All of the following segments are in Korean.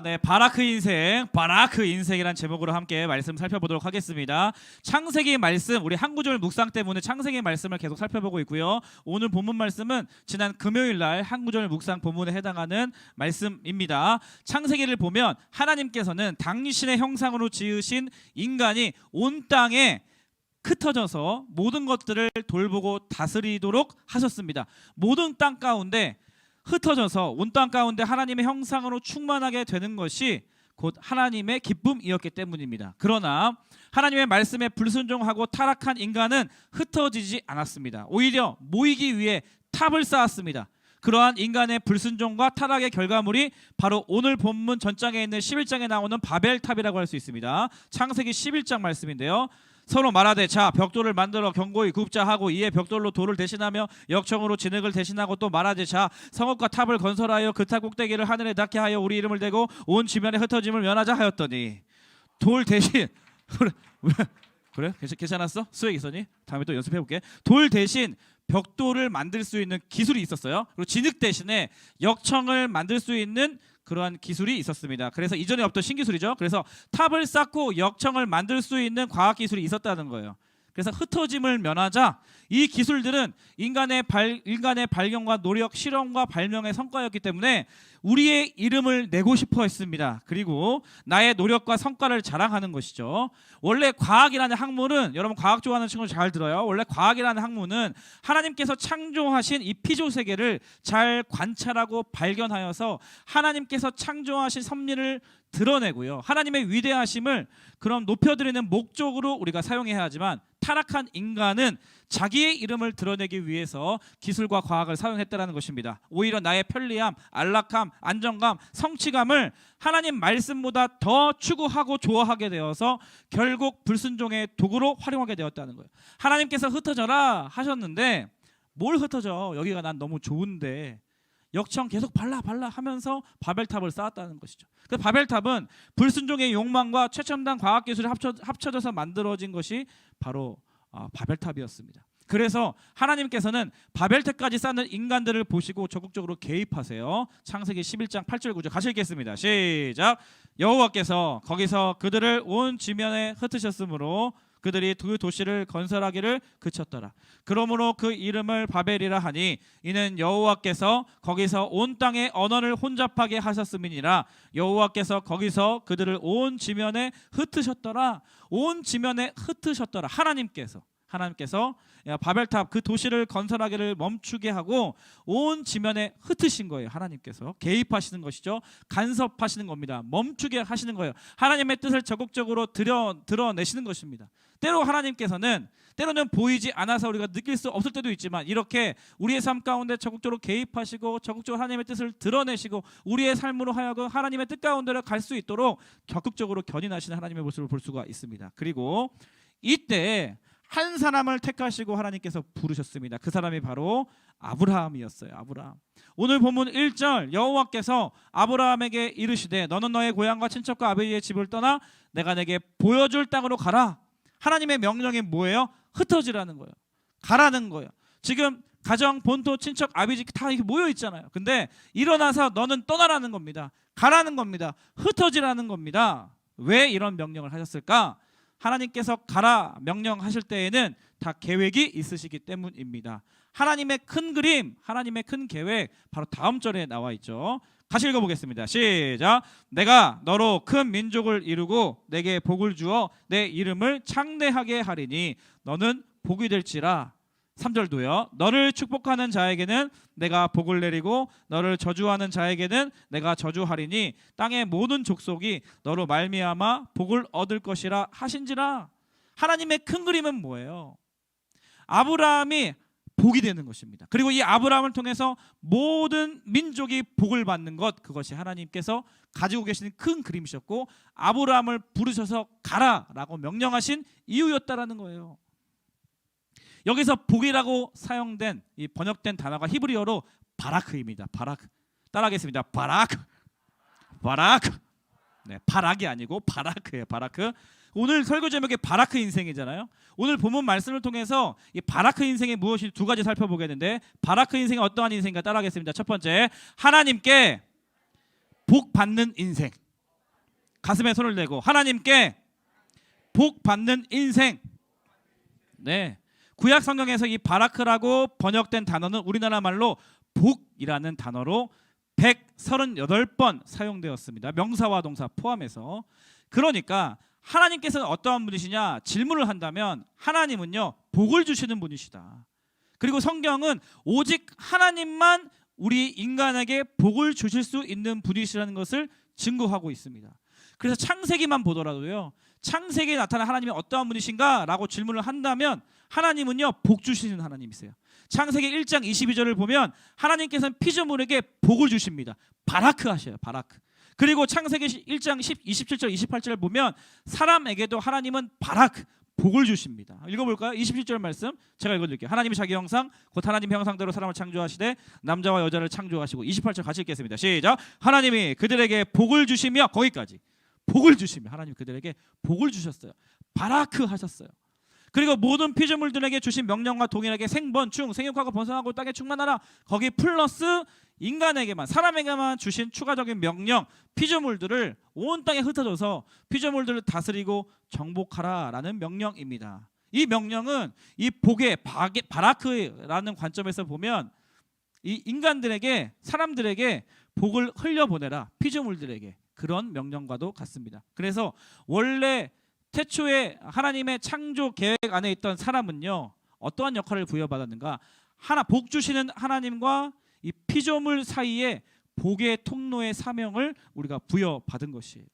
네, 바라크 인생이란 제목으로 함께 말씀 살펴보도록 하겠습니다. 창세기 말씀, 우리 한 구절 묵상 때문에 창세기 말씀을 계속 살펴보고 있고요. 오늘 본문 말씀은 지난 금요일 날 한 구절 묵상 본문에 해당하는 말씀입니다. 창세기를 보면 하나님께서는 당신의 형상으로 지으신 인간이 온 땅에 흩어져서 모든 것들을 돌보고 다스리도록 하셨습니다. 모든 땅 가운데 흩어져서 온 땅 가운데 하나님의 형상으로 충만하게 되는 것이 곧 하나님의 기쁨이었기 때문입니다. 그러나 하나님의 말씀에 불순종하고 타락한 인간은 흩어지지 않았습니다. 오히려 모이기 위해 탑을 쌓았습니다. 그러한 인간의 불순종과 타락의 결과물이 바로 오늘 본문 전장에 있는 11장에 나오는 바벨탑이라고 할 수 있습니다. 창세기 11장 말씀인데요. 서로 말하되 자 벽돌을 만들어 견고히 굽자 하고 이에 벽돌로 돌을 대신하며 역청으로 진흙을 대신하고 또 말하되 자 성읍과 탑을 건설하여 그 탑 꼭대기를 하늘에 닿게 하여 우리 이름을 대고 온 지면에 흩어짐을 면하자 하였더니 돌 대신 그래? 괜찮았어? 수액 있었니? 다음에 또 연습해볼게. 돌 대신 벽돌을 만들 수 있는 기술이 있었어요. 그리고 진흙 대신에 역청을 만들 수 있는 그러한 기술이 있었습니다. 그래서 이전에 없던 신기술이죠. 그래서 탑을 쌓고 역청을 만들 수 있는 과학기술이 있었다는 거예요. 그래서 흩어짐을 면하자 이 기술들은 인간의 발견과 노력, 실험과 발명의 성과였기 때문에 우리의 이름을 내고 싶어 했습니다. 그리고 나의 노력과 성과를 자랑하는 것이죠. 원래 과학이라는 학문은, 여러분 과학 좋아하는 친구들 잘 들어요. 원래 과학이라는 학문은 하나님께서 창조하신 이 피조 세계를 잘 관찰하고 발견하여서 하나님께서 창조하신 섭리를 드러내고요. 하나님의 위대하심을 그럼 높여드리는 목적으로 우리가 사용해야 하지만 타락한 인간은 자기의 이름을 드러내기 위해서 기술과 과학을 사용했다는 것입니다. 오히려 나의 편리함, 안락함, 안정감, 성취감을 하나님 말씀보다 더 추구하고 좋아하게 되어서 결국 불순종의 도구로 활용하게 되었다는 거예요. 하나님께서 흩어져라 하셨는데 뭘 흩어져? 여기가 난 너무 좋은데 역청 계속 발라 하면서 바벨탑을 쌓았다는 것이죠. 그 바벨탑은 불순종의 욕망과 최첨단 과학기술이 합쳐져서 만들어진 것이 바로 바벨탑이었습니다. 그래서 하나님께서는 바벨탑까지 쌓는 인간들을 보시고 적극적으로 개입하세요. 창세기 11장 8절 9절 같이 읽겠습니다. 시작. 여호와께서 거기서 그들을 온 지면에 흩으셨으므로 그들이 두 도시를 건설하기를 그쳤더라. 그러므로 그 이름을 바벨이라 하니 이는 여호와께서 거기서 온 땅의 언어를 혼잡하게 하셨음이니라. 여호와께서 거기서 그들을 온 지면에 흩으셨더라. 온 지면에 흩으셨더라. 하나님께서 바벨탑 그 도시를 건설하기를 멈추게 하고 온 지면에 흩으신 거예요. 하나님께서 개입하시는 것이죠. 간섭하시는 겁니다. 멈추게 하시는 거예요. 하나님의 뜻을 적극적으로 드러내시는 것입니다. 때로는 보이지 않아서 우리가 느낄 수 없을 때도 있지만 이렇게 우리의 삶 가운데 적극적으로 개입하시고 적극적으로 하나님의 뜻을 드러내시고 우리의 삶으로 하여금 하나님의 뜻 가운데로 갈 수 있도록 적극적으로 견인하시는 하나님의 모습을 볼 수가 있습니다. 그리고 이때 한 사람을 택하시고 하나님께서 부르셨습니다. 그 사람이 바로 아브라함이었어요. 아브라함. 오늘 본문 1절 여호와께서 아브라함에게 이르시되 너는 너의 고향과 친척과 아버지의 집을 떠나 내가 내게 보여줄 땅으로 가라. 하나님의 명령이 뭐예요? 흩어지라는 거예요. 가라는 거예요. 지금 가정, 본토, 친척, 아버지 다 이렇게 모여 있잖아요. 근데 일어나서 너는 떠나라는 겁니다. 가라는 겁니다. 흩어지라는 겁니다. 왜 이런 명령을 하셨을까? 하나님께서 가라 명령하실 때에는 다 계획이 있으시기 때문입니다. 하나님의 큰 그림, 하나님의 큰 계획 바로 다음 절에 나와 있죠. 같이 읽어보겠습니다. 시작. 내가 너로 큰 민족을 이루고 내게 복을 주어 내 이름을 창대하게 하리니 너는 복이 될지라. 3절도요. 너를 축복하는 자에게는 내가 복을 내리고 너를 저주하는 자에게는 내가 저주하리니 땅의 모든 족속이 너로 말미암아 복을 얻을 것이라 하신지라. 하나님의 큰 그림은 뭐예요? 아브라함이 복이 되는 것입니다. 그리고 이 아브라함을 통해서 모든 민족이 복을 받는 것, 그것이 하나님께서 가지고 계시는 큰 그림이셨고 아브라함을 부르셔서 가라라고 명령하신 이유였다라는 거예요. 여기서 복이라고 사용된 이 번역된 단어가 히브리어로 바라크입니다. 바라크. 따라하겠습니다. 바라크. 네, 바락이 아니고 바라크예요. 바라크. 오늘 설교 제목이 바라크 인생이잖아요. 오늘 본문 말씀을 통해서 이 바라크 인생이 무엇인지 두 가지 살펴보겠는데 바라크 인생이 어떠한 인생인가 따라하겠습니다. 첫 번째, 하나님께 복 받는 인생. 가슴에 손을 대고 하나님께 복 받는 인생. 네. 구약 성경에서 이 바라크라고 번역된 단어는 우리나라 말로 복이라는 단어로 138번 사용되었습니다. 명사와 동사 포함해서. 그러니까 하나님께서는 어떠한 분이시냐 질문을 한다면 하나님은요 복을 주시는 분이시다. 그리고 성경은 오직 하나님만 우리 인간에게 복을 주실 수 있는 분이시라는 것을 증거하고 있습니다. 그래서 창세기만 보더라도요 창세기에 나타난 하나님이 어떠한 분이신가 라고 질문을 한다면 하나님은요 복 주시는 하나님이세요. 창세기 1장 22절을 보면 하나님께서는 피조물에게 복을 주십니다. 바라크 하셔요. 바라크. 그리고 창세기 1장 27절 28절을 보면 사람에게도 하나님은 바라크 복을 주십니다. 읽어볼까요? 27절 말씀 제가 읽어드릴게요. 하나님이 자기 형상 곧 하나님 형상대로 사람을 창조하시되 남자와 여자를 창조하시고 28절 같이 읽겠습니다. 시작. 하나님이 그들에게 복을 주시며 거기까지 복을 주시며 하나님 그들에게 복을 주셨어요. 바라크 하셨어요. 그리고 모든 피조물들에게 주신 명령과 동일하게 생번충 생육하고 번성하고 땅에 충만하라 거기 플러스 인간에게만 사람에게만 주신 추가적인 명령 피조물들을 온 땅에 흩어져서 피조물들을 다스리고 정복하라라는 명령입니다. 이 명령은 이 복의 바라크라는 관점에서 보면 이 인간들에게 사람들에게 복을 흘려보내라 피조물들에게 그런 명령과도 같습니다. 그래서 원래 태초에 하나님의 창조 계획 안에 있던 사람은요 어떠한 역할을 부여받았는가 복 주시는 하나님과 이 피조물 사이에 복의 통로의 사명을 우리가 부여받은 것이에요.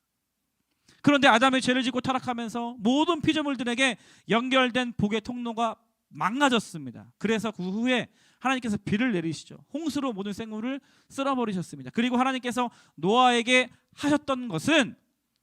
그런데 아담이 죄를 짓고 타락하면서 모든 피조물들에게 연결된 복의 통로가 망가졌습니다. 그래서 그 후에 하나님께서 비를 내리시죠. 홍수로 모든 생물을 쓸어버리셨습니다. 그리고 하나님께서 노아에게 하셨던 것은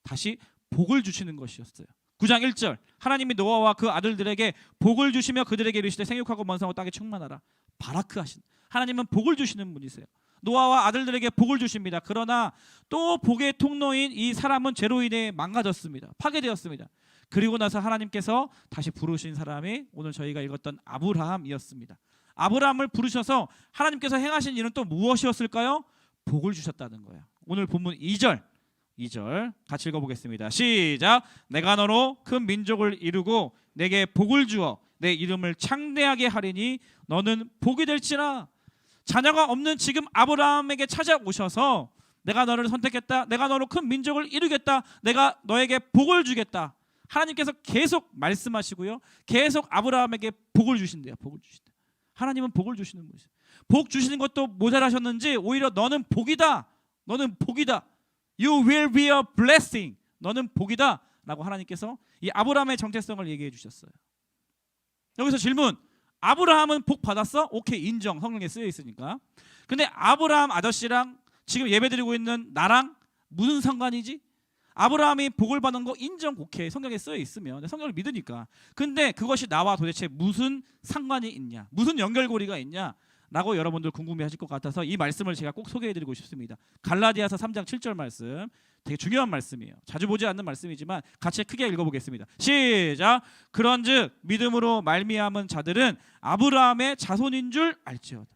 다시 복을 주시는 것이었어요. 9장 1절 하나님이 노아와 그 아들들에게 복을 주시며 그들에게 이르시되 생육하고 번성하고 땅에 충만하라. 바라크 하신 하나님은 복을 주시는 분이세요. 노아와 아들들에게 복을 주십니다. 그러나 또 복의 통로인 이 사람은 죄로 인해 망가졌습니다. 파괴되었습니다. 그리고 나서 하나님께서 다시 부르신 사람이 오늘 저희가 읽었던 아브라함이었습니다. 아브라함을 부르셔서 하나님께서 행하신 일은 또 무엇이었을까요? 복을 주셨다는 거예요. 오늘 본문 2절 같이 읽어보겠습니다. 시작. 내가 너로 큰 민족을 이루고 내게 복을 주어 내 이름을 창대하게 하리니 너는 복이 될지라. 자녀가 없는 지금 아브라함에게 찾아오셔서 내가 너를 선택했다. 내가 너로 큰 민족을 이루겠다. 내가 너에게 복을 주겠다. 하나님께서 계속 말씀하시고요. 계속 아브라함에게 복을 주신대요. 복을 주신다. 하나님은 복을 주시는 분이세요. 복 주시는 것도 모자라셨는지 오히려 너는 복이다. 너는 복이다. You will be a blessing. 너는 복이다. 라고 하나님께서 이 아브라함의 정체성을 얘기해 주셨어요. 여기서 질문. 아브라함은 복 받았어? 오케이 인정. 성경에 쓰여 있으니까. 근데 아브라함 아저씨랑 지금 예배드리고 있는 나랑 무슨 상관이지? 아브라함이 복을 받은 거 인정. 오케이 성경에 쓰여 있으면 성경을 믿으니까. 근데 그것이 나와 도대체 무슨 상관이 있냐? 무슨 연결고리가 있냐? 라고 여러분들 궁금해하실 것 같아서 이 말씀을 제가 꼭 소개해드리고 싶습니다. 갈라디아서 3장 7절 말씀 되게 중요한 말씀이에요. 자주 보지 않는 말씀이지만 같이 크게 읽어보겠습니다. 시작. 그런즉 믿음으로 말미암은 자들은 아브라함의 자손인 줄 알지어다.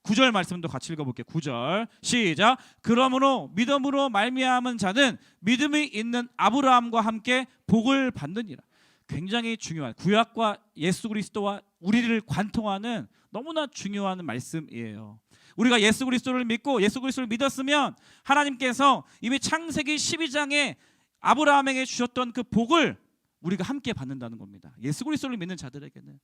9절 말씀도 같이 읽어볼게요. 9절 시작. 그러므로 믿음으로 말미암은 자는 믿음이 있는 아브라함과 함께 복을 받느니라. 굉장히 중요한 구약과 예수 그리스도와 우리를 관통하는 너무나 중요한 말씀이에요. 우리가 예수 그리스도를 믿고 예수 그리스도를 믿었으면 하나님께서 이미 창세기 12장에 아브라함에게 주셨던 그 복을 우리가 함께 받는다는 겁니다. 예수 그리스도를 믿는 자들에게는.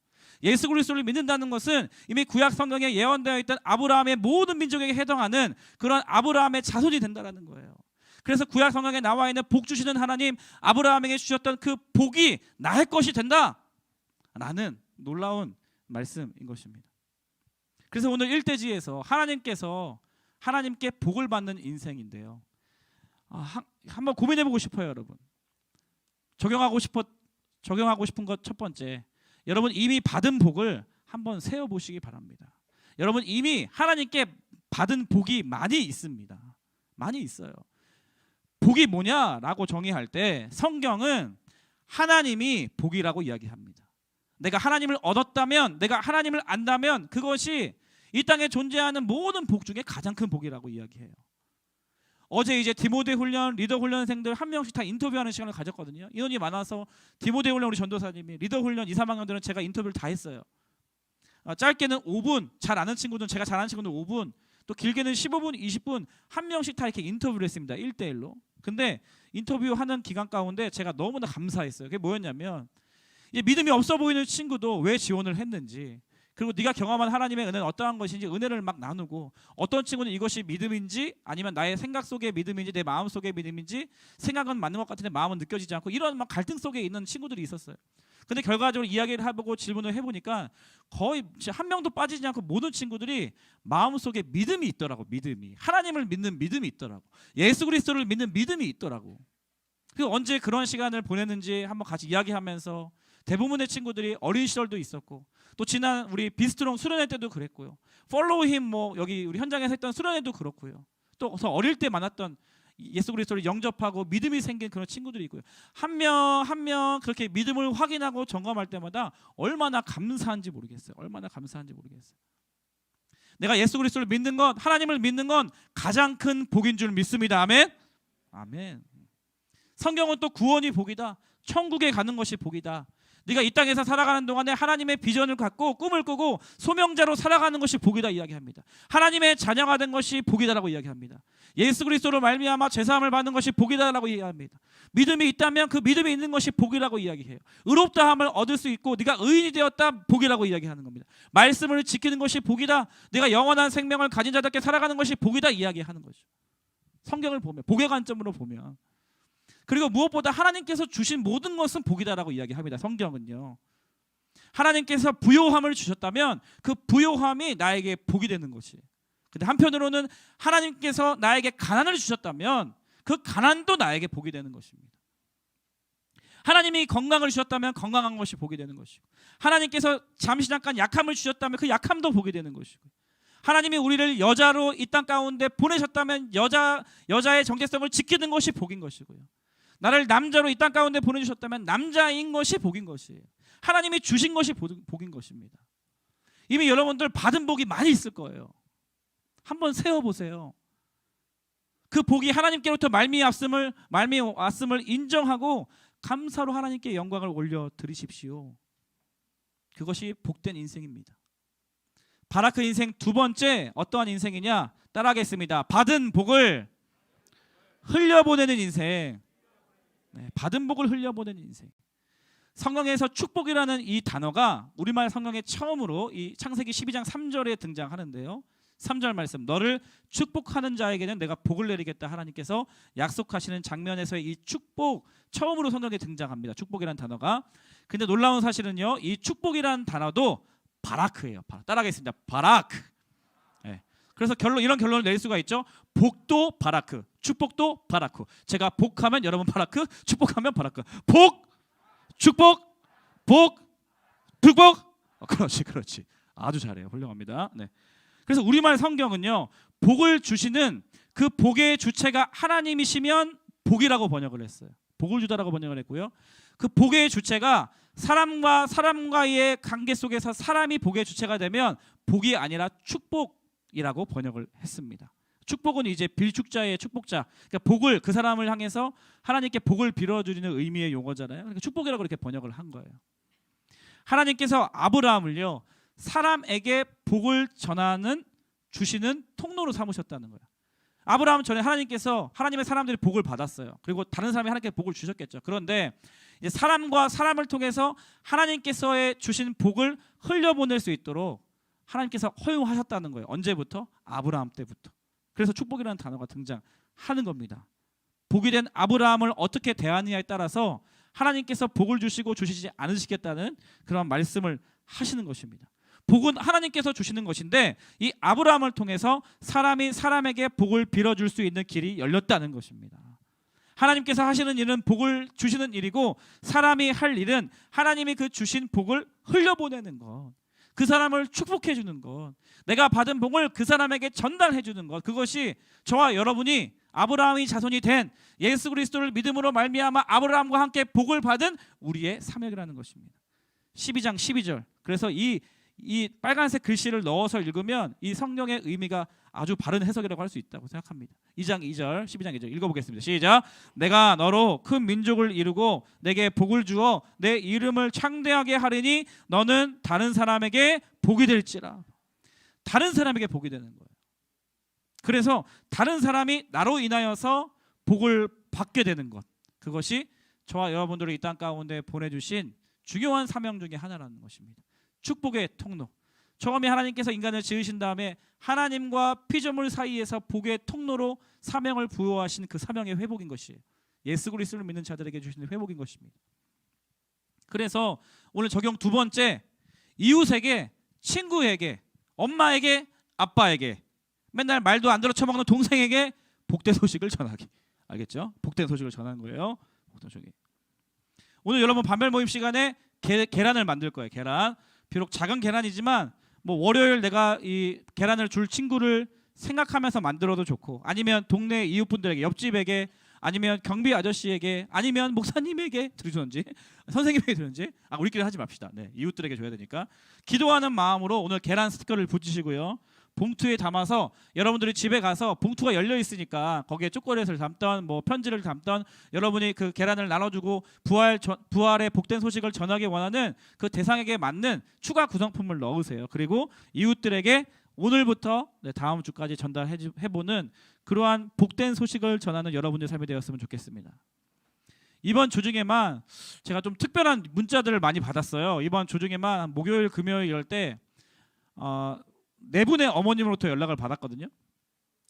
예수 그리스도를 믿는다는 것은 이미 구약 성경에 예언되어 있던 아브라함의 모든 민족에게 해당하는 그런 아브라함의 자손이 된다는 거예요. 그래서 구약 성경에 나와 있는 복 주시는 하나님 아브라함에게 주셨던 그 복이 나의 것이 된다라는 놀라운 말씀인 것입니다. 그래서 오늘 일대지에서 하나님께 복을 받는 인생인데요. 한번 고민해보고 싶어요, 여러분. 적용하고 싶은 것 첫 번째, 여러분 이미 받은 복을 한번 세어보시기 바랍니다. 여러분 이미 하나님께 받은 복이 많이 있습니다. 많이 있어요. 복이 뭐냐라고 정의할 때 성경은 하나님이 복이라고 이야기합니다. 내가 하나님을 얻었다면, 내가 하나님을 안다면 그것이 이 땅에 존재하는 모든 복 중에 가장 큰 복이라고 이야기해요. 어제 이제 디모데 훈련, 리더 훈련생들 한 명씩 다 인터뷰하는 시간을 가졌거든요. 인원이 많아서 디모데 훈련 우리 전도사님이, 리더 훈련 2, 3학년들은 제가 인터뷰를 다 했어요. 짧게는 5분, 잘 아는 친구들은 제가 잘 아는 친구들 5분, 또 길게는 15분, 20분 한 명씩 다 이렇게 인터뷰를 했습니다. 1대1로. 근데 인터뷰하는 기간 가운데 제가 너무나 감사했어요. 그게 뭐였냐면 이제 믿음이 없어 보이는 친구도 왜 지원을 했는지, 그리고 네가 경험한 하나님의 은혜는 어떠한 것인지 은혜를 막 나누고, 어떤 친구는 이것이 믿음인지 아니면 나의 생각 속의 믿음인지 내 마음 속의 믿음인지, 생각은 맞는 것 같은데 마음은 느껴지지 않고, 이런 막 갈등 속에 있는 친구들이 있었어요. 근데 결과적으로 이야기를 해보고 질문을 해보니까 거의 한 명도 빠지지 않고 모든 친구들이 마음속에 믿음이 있더라고. 믿음이, 하나님을 믿는 믿음이 있더라고. 예수 그리스도를 믿는 믿음이 있더라고. 그 언제 그런 시간을 보냈는지 한번 같이 이야기하면서, 대부분의 친구들이 어린 시절도 있었고, 또 지난 우리 비스트롱 수련회 때도 그랬고요. 팔로우 힘 뭐 여기 우리 현장에서 했던 수련회도 그렇고요. 또 어릴 때 만났던 예수 그리스도를 영접하고 믿음이 생긴 그런 친구들이 있고요. 한 명 한 명 그렇게 믿음을 확인하고 점검할 때마다 얼마나 감사한지 모르겠어요. 얼마나 감사한지 모르겠어요. 내가 예수 그리스도를 믿는 건, 하나님을 믿는 건 가장 큰 복인 줄 믿습니다. 아멘. 아멘. 성경은 또 구원이 복이다. 천국에 가는 것이 복이다. 네가 이 땅에서 살아가는 동안에 하나님의 비전을 갖고 꿈을 꾸고 소명자로 살아가는 것이 복이다 이야기합니다. 하나님의 자녀가 된 것이 복이다라고 이야기합니다. 예수 그리스도로 말미암아 죄사함을 받는 것이 복이다라고 이야기합니다. 믿음이 있다면 그 믿음이 있는 것이 복이라고 이야기해요. 의롭다함을 얻을 수 있고 네가 의인이 되었다, 복이라고 이야기하는 겁니다. 말씀을 지키는 것이 복이다, 네가 영원한 생명을 가진 자답게 살아가는 것이 복이다 이야기하는 거죠. 성경을 보면, 복의 관점으로 보면. 그리고 무엇보다 하나님께서 주신 모든 것은 복이다라고 이야기합니다. 성경은요. 하나님께서 부요함을 주셨다면 그 부요함이 나에게 복이 되는 것이에요. 근데 한편으로는 하나님께서 나에게 가난을 주셨다면 그 가난도 나에게 복이 되는 것입니다. 하나님이 건강을 주셨다면 건강한 것이 복이 되는 것이고, 하나님께서 잠시 잠깐 약함을 주셨다면 그 약함도 복이 되는 것이고, 하나님이 우리를 여자로 이 땅 가운데 보내셨다면 여자의 정체성을 지키는 것이 복인 것이고요. 나를 남자로 이 땅 가운데 보내주셨다면 남자인 것이 복인 것이에요. 하나님이 주신 것이 복인 것입니다. 이미 여러분들 받은 복이 많이 있을 거예요. 한번 세어보세요. 그 복이 하나님께로부터 말미왔음을 인정하고 감사로 하나님께 영광을 올려드리십시오. 그것이 복된 인생입니다. 바라크 인생 두 번째, 어떠한 인생이냐? 따라하겠습니다. 받은 복을 흘려보내는 인생. 네, 받은 복을 흘려보내는 인생. 성경에서 축복이라는 이 단어가 우리말 성경에 처음으로 이 창세기 12장 3절에 등장하는데요. 3절 말씀, 너를 축복하는 자에게는 내가 복을 내리겠다 하나님께서 약속하시는 장면에서의 이 축복, 처음으로 성경에 등장합니다. 축복이라는 단어가. 근데 놀라운 사실은요, 이 축복이라는 단어도 바라크예요. 따라하겠습니다. 바라크. 네. 그래서 이런 결론을 낼 수가 있죠. 복도 바라크, 축복도 바라크. 제가 복하면 여러분 바라크, 축복하면 바라크. 복, 축복, 복, 축복. 그렇지. 아주 잘해요. 훌륭합니다. 네. 그래서 우리말 성경은요, 복을 주시는 그 복의 주체가 하나님이시면 복이라고 번역을 했어요. 복을 주다라고 번역을 했고요. 그 복의 주체가 사람과의 관계 속에서 사람이 복의 주체가 되면 복이 아니라 축복이라고 번역을 했습니다. 축복은 이제 빌축자의 축복자, 그러니까 복을, 그 사람을 향해서 하나님께 복을 빌어드리는 의미의 용어잖아요. 그러니까 축복이라고 그렇게 번역을 한 거예요. 하나님께서 아브라함을요, 사람에게 복을 주시는 통로로 삼으셨다는 거예요. 아브라함 전에 하나님께서, 하나님의 사람들이 복을 받았어요. 그리고 다른 사람이 하나님께 복을 주셨겠죠. 그런데 이제 사람과 사람을 통해서 하나님께서의 주신 복을 흘려보낼 수 있도록 하나님께서 허용하셨다는 거예요. 언제부터? 아브라함 때부터. 그래서 축복이라는 단어가 등장하는 겁니다. 복이 된 아브라함을 어떻게 대하느냐에 따라서 하나님께서 복을 주시고 주시지 않으시겠다는 그런 말씀을 하시는 것입니다. 복은 하나님께서 주시는 것인데 이 아브라함을 통해서 사람이 사람에게 복을 빌어줄 수 있는 길이 열렸다는 것입니다. 하나님께서 하시는 일은 복을 주시는 일이고, 사람이 할 일은 하나님이 그 주신 복을 흘려보내는 것, 그 사람을 축복해 주는 것, 내가 받은 복을 그 사람에게 전달해 주는 것, 그것이 저와 여러분이 아브라함의 자손이 된 예수 그리스도를 믿음으로 말미암아 아브라함과 함께 복을 받은 우리의 사명이라는 것입니다. 12장 12절. 그래서 이 이 빨간색 글씨를 넣어서 읽으면 이 성령의 의미가 아주 바른 해석이라고 할 수 있다고 생각합니다. 2장 2절, 12장 2절 읽어보겠습니다. 시작. 내가 너로 큰 민족을 이루고 내게 복을 주어 내 이름을 창대하게 하리니 너는 다른 사람에게 복이 될지라. 다른 사람에게 복이 되는 거예요. 그래서 다른 사람이 나로 인하여서 복을 받게 되는 것, 그것이 저와 여러분들을 이 땅 가운데 보내주신 중요한 사명 중에 하나라는 것입니다. 축복의 통로. 처음에 하나님께서 인간을 지으신 다음에 하나님과 피조물 사이에서 복의 통로로 사명을 부여하신 그 사명의 회복인 것이에요. 예수 그리스도를 믿는 자들에게 주시는 회복인 것입니다. 그래서 오늘 적용 두 번째, 이웃에게, 친구에게, 엄마에게, 아빠에게, 맨날 말도 안 들어 처먹는 동생에게 복된 소식을 전하기. 알겠죠? 복된 소식을 전하는 거예요. 복된 소식. 오늘 여러분 반별 모임 시간에 계란을 만들 거예요. 계란. 비록 작은 계란이지만 뭐 월요일 내가 이 계란을 줄 친구를 생각하면서 만들어도 좋고, 아니면 동네 이웃분들에게, 옆집에게, 아니면 경비 아저씨에게, 아니면 목사님에게 드리든지 선생님에게 드리든지, 우리끼리 하지 맙시다. 네, 이웃들에게 줘야 되니까. 기도하는 마음으로 오늘 계란 스티커를 붙이시고요. 봉투에 담아서 여러분들이 집에 가서 봉투가 열려 있으니까 거기에 초콜릿을 담던 뭐 편지를 담던 여러분이 그 계란을 나눠주고 부활의 복된 소식을 전하기 원하는 그 대상에게 맞는 추가 구성품을 넣으세요. 그리고 이웃들에게 오늘부터 다음 주까지 전달해보는 그러한 복된 소식을 전하는 여러분의 삶이 되었으면 좋겠습니다. 이번 주 중에만 제가 좀 특별한 문자들을 많이 받았어요. 이번 주 중에만 목요일, 금요일 이럴 때 네 분의 어머님으로부터 연락을 받았거든요.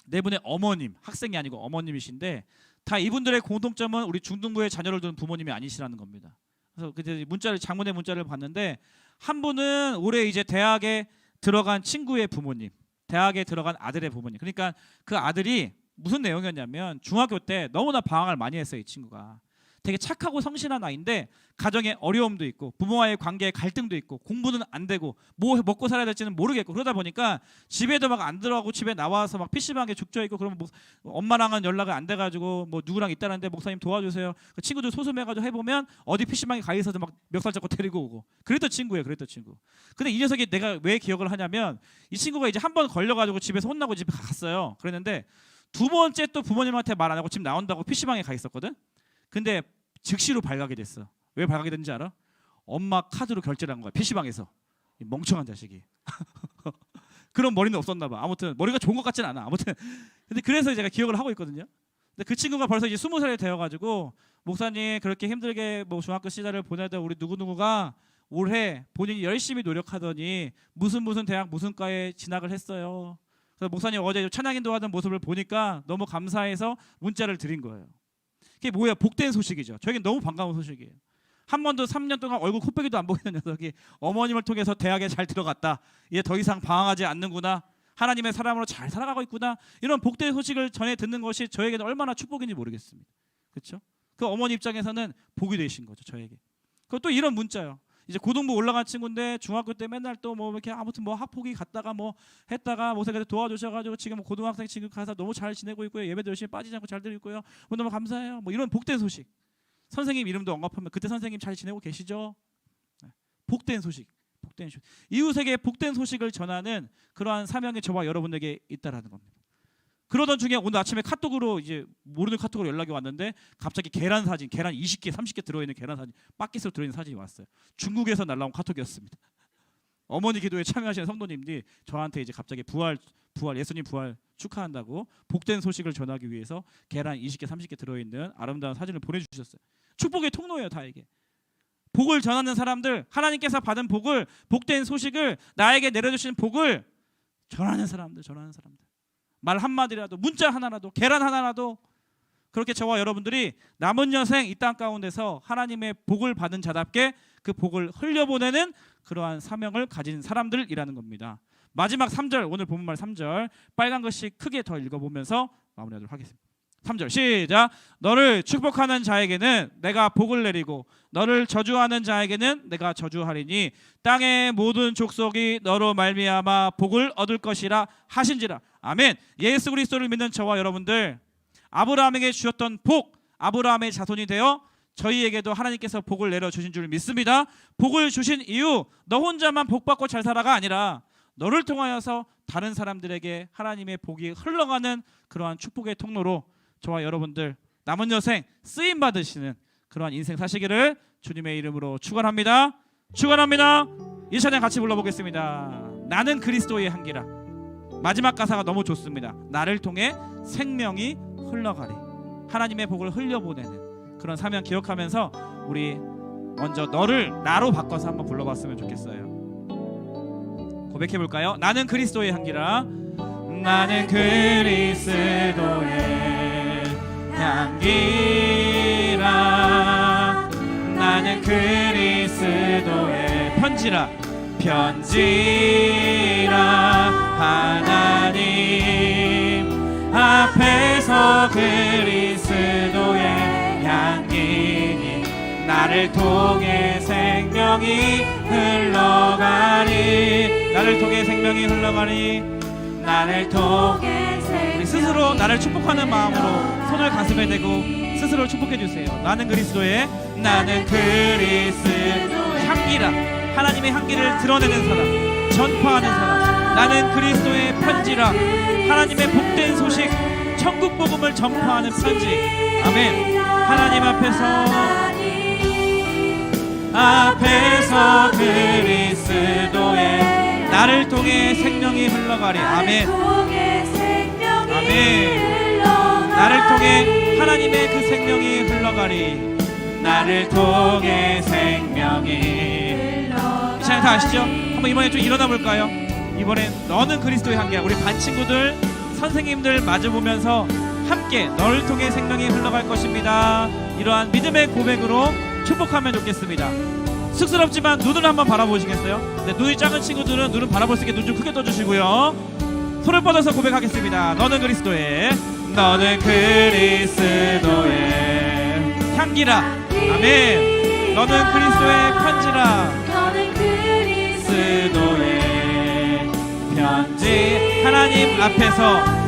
네 분의 어머님, 학생이 아니고 어머님이신데, 다 이분들의 공통점은 우리 중등부에 자녀를 둔 부모님이 아니시라는 겁니다. 그래서 그때 장문의 문자를 봤는데, 한 분은 올해 이제 대학에 들어간 친구의 부모님, 대학에 들어간 아들의 부모님. 그러니까 그 아들이 무슨 내용이었냐면, 중학교 때 너무나 방황을 많이 했어요. 이 친구가 되게 착하고 성실한 아이인데 가정에 어려움도 있고 부모와의 관계에 갈등도 있고 공부는 안 되고 뭐 먹고 살아야 될지는 모르겠고, 그러다 보니까 집에도 막 안 들어가고 집에 나와서 막 PC방에 죽져 있고, 그러면 엄마랑은 연락이 안 돼가지고 뭐 누구랑 있다는데 목사님 도와주세요. 그 친구들 소송해가지고 해보면 어디 PC방에 가 있어도 막 멱살 잡고 데리고 오고 그랬던 친구예요. 그랬던 친구. 근데 이 녀석이 내가 왜 기억을 하냐면, 이 친구가 이제 한 번 걸려가지고 집에서 혼나고 집에 갔어요. 그랬는데 두 번째 또 부모님한테 말 안 하고 집 나온다고 PC방에 가 있었거든. 근데 즉시로 발각이 됐어. 왜 발각이 됐는지 알아? 엄마 카드로 결제를 한 거야. PC방에서. 이 멍청한 자식이. 그런 머리는 없었나 봐. 아무튼 머리가 좋은 것 같진 않아. 아무튼 근데 그래서 제가 기억을 하고 있거든요. 근데 그 친구가 벌써 이제 20살이 되어가지고, 목사님 그렇게 힘들게 뭐 중학교 시절을 보내다 우리 누구누구가 올해 본인이 열심히 노력하더니 무슨 대학 무슨 과에 진학을 했어요. 그래서 목사님 어제 찬양 인도하던 모습을 보니까 너무 감사해서 문자를 드린 거예요. 그게 뭐야? 복된 소식이죠. 저에겐 너무 반가운 소식이에요. 한 번도 3년 동안 얼굴 코빼기도 안 보이는 녀석이 어머님을 통해서 대학에 잘 들어갔다. 이제 더 이상 방황하지 않는구나. 하나님의 사람으로 잘 살아가고 있구나. 이런 복된 소식을 전해 듣는 것이 저에게는 얼마나 축복인지 모르겠습니다. 그렇죠? 그 어머니 입장에서는 복이 되신 거죠, 저에게. 그리고 또 이런 문자요. 이제 고등부 올라간 친구인데 중학교 때 맨날 또 뭐 이렇게 아무튼 뭐 학폭위 갔다가 뭐 했다가 목사님께서 도와주셔가지고 지금 뭐 고등학생 친구 가서 너무 잘 지내고 있고요. 예배도 열심히 빠지지 않고 잘 드리고 있고요. 너무 감사해요. 뭐 이런 복된 소식. 선생님 이름도 언급하면 그때 선생님 잘 지내고 계시죠? 복된 소식. 복된 소식. 이웃에게 복된 소식을 전하는 그러한 사명이 저와 여러분에게 있다라는 겁니다. 그러던 중에 오늘 아침에 카톡으로, 이제 모르는 카톡으로 연락이 왔는데, 갑자기 계란 사진, 계란 20개, 30개 들어있는 계란 사진, 바켓으로 들어있는 사진이 왔어요. 중국에서 날라온 카톡이었습니다. 어머니 기도에 참여하시는 성도님들이 저한테 이제 갑자기 부활 예수님 부활 축하한다고 복된 소식을 전하기 위해서 계란 20개, 30개 들어있는 아름다운 사진을 보내주셨어요. 축복의 통로예요, 다 이게. 복을 전하는 사람들, 하나님께서 받은 복을, 복된 소식을, 나에게 내려주신 복을 전하는 사람들. 말 한마디라도, 문자 하나라도, 계란 하나라도, 그렇게 저와 여러분들이 남은 여생 이 땅 가운데서 하나님의 복을 받은 자답게 그 복을 흘려보내는 그러한 사명을 가진 사람들이라는 겁니다. 마지막 3절, 오늘 본문말 3절 빨간 글씨 크게 더 읽어보면서 마무리하도록 하겠습니다. 3절 시작. 너를 축복하는 자에게는 내가 복을 내리고 너를 저주하는 자에게는 내가 저주하리니 땅의 모든 족속이 너로 말미암아 복을 얻을 것이라 하신지라. 아멘. 예수 그리스도를 믿는 저와 여러분들, 아브라함에게 주셨던 복, 아브라함의 자손이 되어 저희에게도 하나님께서 복을 내려주신 줄 믿습니다. 복을 주신 이유 너 혼자만 복받고 잘 살아가 아니라 너를 통하여서 다른 사람들에게 하나님의 복이 흘러가는 그러한 축복의 통로로 저와 여러분들 남은 여생 쓰임 받으시는 그러한 인생 사시기를 주님의 이름으로 축원합니다. 축원합니다. 이 찬양 같이 불러보겠습니다. 나는 그리스도의 향기라. 마지막 가사가 너무 좋습니다. 나를 통해 생명이 흘러가리. 하나님의 복을 흘려보내는 그런 사명 기억하면서 우리 먼저 너를 나로 바꿔서 한번 불러봤으면 좋겠어요. 고백해볼까요? 나는 그리스도의 향기라. 나는 그리스도의 향기라. 나는 그리스도의 편지라. 하나님 앞에서 그리스도의 향기니 나를 통해 생명이 흘러가리. 나를 통해 생명이 흘러가리. 나를 통해 우리 스스로 나를 축복하는 마음으로 손을 가슴에 대고 스스로 축복해 주세요. 나는 그리스도의 향기라. 하나님의 향기를 드러내는 사람, 전파하는 사람. 나는 그리스도의 편지라. 하나님의 복된 소식, 천국 복음을 전파하는 편지. 아멘. 하나님 앞에서 그리스도의 나를 통해 생명이 흘러가리. 아멘. 아멘. 나를 통해 하나님의 그 생명이 흘러가리. 나를 통해 생명이. 이 찬양 다 아시죠? 한번 이번에 좀 일어나 볼까요? 이번엔 너는 그리스도의 향기야. 우리 반 친구들, 선생님들 마주보면서 함께 너를 통해 생명이 흘러갈 것입니다. 이러한 믿음의 고백으로 축복하면 좋겠습니다. 쑥스럽지만 눈을 한번 바라보시겠어요? 네, 눈이 작은 친구들은 눈을 바라볼 수 있게 눈 좀 크게 떠주시고요. 손을 뻗어서 고백하겠습니다. 너는 그리스도의 향기라. 아멘. 너는 그리스도의 편지라. 그리스도의 편지. 하나님 앞에서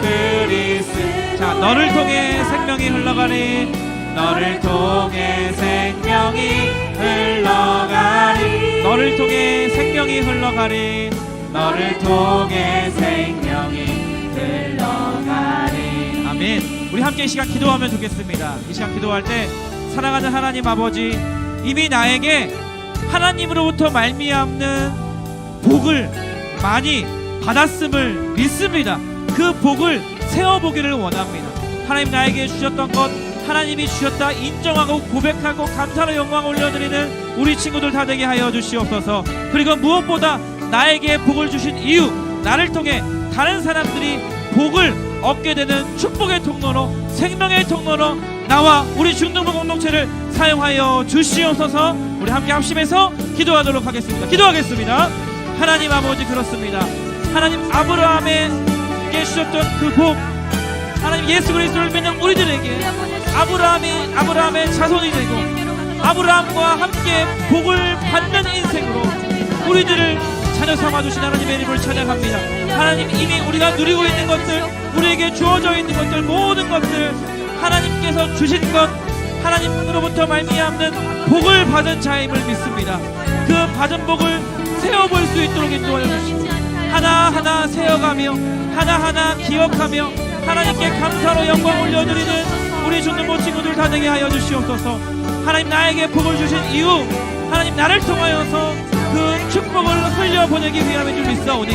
그리스. 자, 너를 통해 생명이 흘러가리. 너를 통해 생명이 흘러가리. 너를 통해 생명이 흘러가리. 너를 통해 생명이 흘러가리. 아멘. 우리 함께 이 시간 기도하면 좋겠습니다. 이 시간 기도할 때 사랑하는 하나님 아버지, 이미 나에게 하나님으로부터 말미암는 복을 많이 받았음을 믿습니다. 그 복을 세워보기를 원합니다. 하나님 나에게 주셨던 것 하나님이 주셨다 인정하고 고백하고 감사로 영광 올려드리는 우리 친구들 다 되게 하여 주시옵소서. 그리고 무엇보다 나에게 복을 주신 이유, 나를 통해 다른 사람들이 복을 얻게 되는 축복의 통로로, 생명의 통로로 나와 우리 중등부 공동체를 사용하여 주시옵소서. 우리 함께 합심해서 기도하도록 하겠습니다. 기도하겠습니다. 하나님 아버지, 그렇습니다. 하나님 아브라함에게 주셨던 그 복, 하나님 예수 그리스도를 믿는 우리들에게 아브라함의 자손이 되고 아브라함과 함께 복을 받는 인생으로 우리들을 자녀 삼아주신 하나님의 이름을 찬양합니다. 하나님, 이미 우리가 누리고 있는 것들, 우리에게 주어져 있는 것들, 모든 것들 하나님께서 주신 것, 하나님으로부터 말미암는 복을 받은 자임을 믿습니다. 그 받은 복을 세워볼 수 있도록 인도하여 주시고 하나하나 세어가며 하나하나 기억하며 하나님께 감사로 영광 올려드리는 우리 중등부 친구들 다 되게 하여 주시옵소서. 하나님, 나에게 복을 주신 이유, 하나님 나를 통하여서 그 축복을 흘려보내기 위함인 줄 믿사오니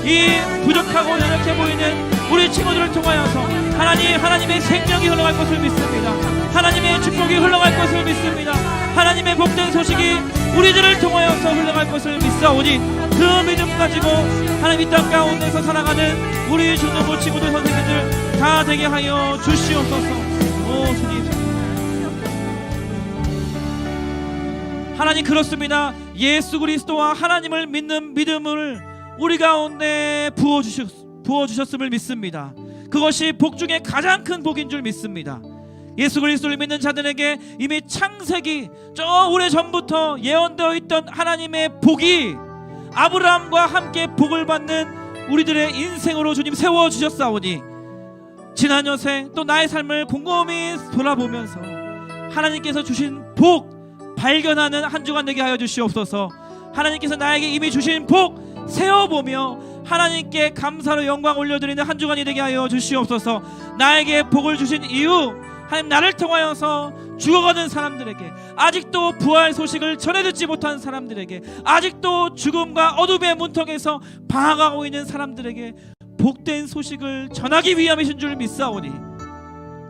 이 부족하고 연약해 보이는 우리 친구들을 통하여서 하나님의 생명이 흘러갈 것을 믿습니다. 하나님의 축복이 흘러갈 것을 믿습니다. 하나님의 복된 소식이 우리들을 통하여서 흘러갈 것을 믿사오니 그 믿음 가지고 하나님 이 땅 가운데서 살아가는 우리 중등부 친구들, 선생님들 다 되게 하여 주시옵소서. 오 주님, 하나님, 그렇습니다. 예수 그리스도와 하나님을 믿는 믿음을 우리 가운데 부어주셨음을 믿습니다. 그것이 복 중에 가장 큰 복인 줄 믿습니다. 예수 그리스도를 믿는 자들에게 이미 창세기 저 오래전부터 예언되어 있던 하나님의 복이 아브라함과 함께 복을 받는 우리들의 인생으로 주님 세워주셨사오니 지난 여생 또 나의 삶을 곰곰이 돌아보면서 하나님께서 주신 복 발견하는 한 주간 되게 하여 주시옵소서. 하나님께서 나에게 이미 주신 복 세어보며 하나님께 감사로 영광 올려드리는 한 주간이 되게 하여 주시옵소서. 나에게 복을 주신 이유, 하나님 나를 통하여서 죽어가는 사람들에게, 아직도 부활 소식을 전해듣지 못한 사람들에게, 아직도 죽음과 어둠의 문턱에서 방황하고 있는 사람들에게 복된 소식을 전하기 위함이신 줄 믿사오니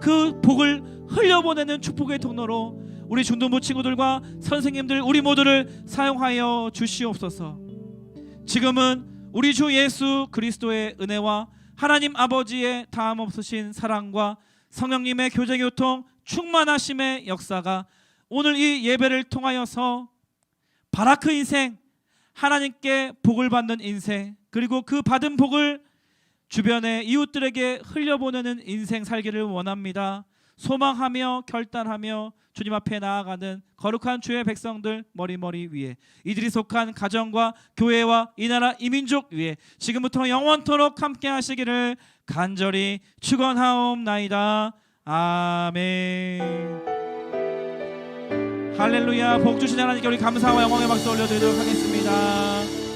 그 복을 흘려보내는 축복의 통로로 우리 중등부 친구들과 선생님들 우리 모두를 사용하여 주시옵소서. 지금은 우리 주 예수 그리스도의 은혜와 하나님 아버지의 다함없으신 사랑과 성령님의 교제교통 충만하심의 역사가 오늘 이 예배를 통하여서 바라크 인생, 하나님께 복을 받는 인생, 그리고 그 받은 복을 주변의 이웃들에게 흘려보내는 인생 살기를 원합니다. 소망하며 결단하며 주님 앞에 나아가는 거룩한 주의 백성들 머리머리 위에, 이들이 속한 가정과 교회와 이 나라 이 민족 위에 지금부터 영원토록 함께 하시기를 간절히 축원하옵나이다. 아멘. 할렐루야. 복 주신 하나님께 우리 감사와 영광의 박수 올려드리도록 하겠습니다.